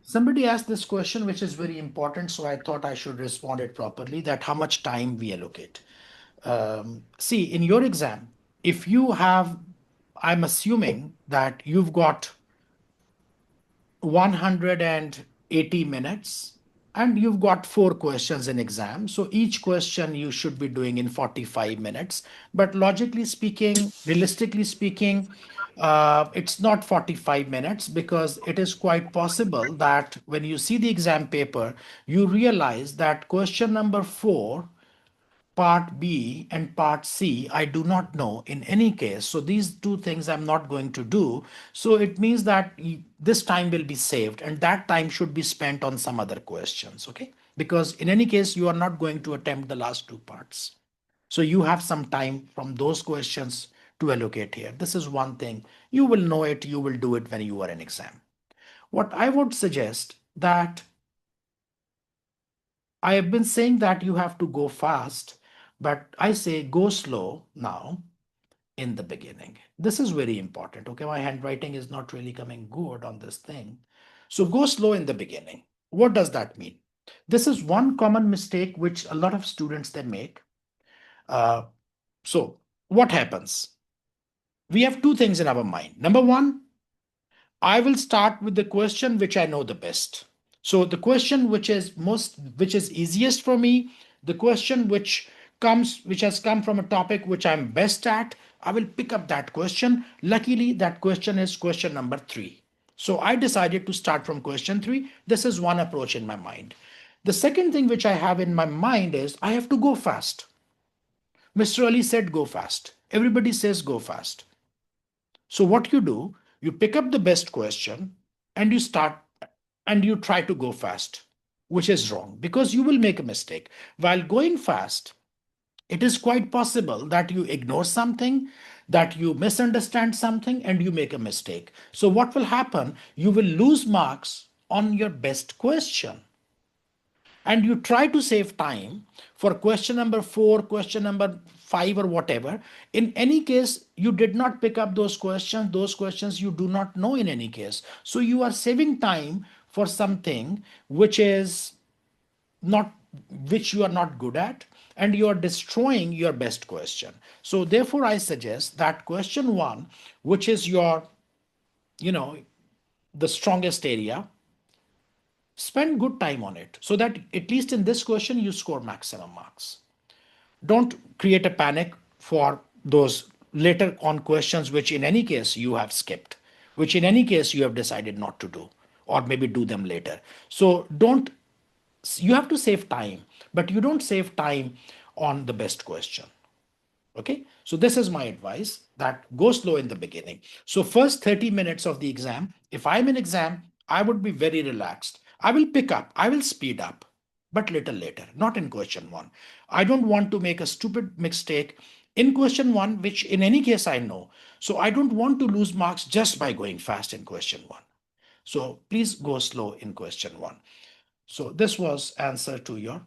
Somebody asked this question, which is very important, so I thought I should respond it properly, that how much time we allocate. See, in your exam, if you have, I'm assuming that you've got 180 minutes and you've got four questions in exam. So each question you should be doing in 45 minutes. But logically speaking, realistically speaking, it's not 45 minutes because it is quite possible that when you see the exam paper, you realize that question number four, part B and part C, I do not know in any case. So these two things I'm not going to do. So it means that this time will be saved and that time should be spent on some other questions. Okay. Because in any case, you are not going to attempt the last two parts. So you have some time from those questions to allocate here. This is one thing. You will know it. You will do it when you are in exam. What I would suggest that I have been saying that you have to go fast, but I say go slow now in the beginning. This is very important. Okay, my handwriting is not really coming good on this thing. So go slow in the beginning. What does that mean? This is one common mistake which a lot of students they make. Uh, so what happens? We have two things in our mind. Number one, I will start with the question which I know the best. So the question which is easiest for me, the question which has come from a topic which I'm best at, I will pick up that question. Luckily, that question is question number three. So I decided to start from question three. This is one approach in my mind. The second thing which I have in my mind is I have to go fast. Mr. Ali said go fast. Everybody says go fast. So what you do, you pick up the best question and you start and you try to go fast, which is wrong because you will make a mistake. While going fast, it is quite possible that you ignore something, that you misunderstand something, and you make a mistake. So what will happen? You will lose marks on your best question and you try to save time for question number four, question number five, or whatever. In any case, you did not pick up those questions. Those questions you do not know in any case. So you are saving time for something which is not which you are not good at and you are destroying your best question. So therefore I suggest that question one, which is your, you know, the strongest area, spend good time on it so that at least in this question you score maximum marks. Don't create a panic for those later on questions which in any case you have skipped, which in any case you have decided not to do or maybe do them later. So don't, you have to save time, but you don't save time on the best question. Okay, so this is my advice, that go slow in the beginning. So first 30 minutes of the exam, if I'm in exam, I would be very relaxed. I will pick up, I will speed up, but little later, not in question one. I don't want to make a stupid mistake in question one, which in any case I know. So I don't want to lose marks just by going fast in question one. So please go slow in question one. So this was answer to your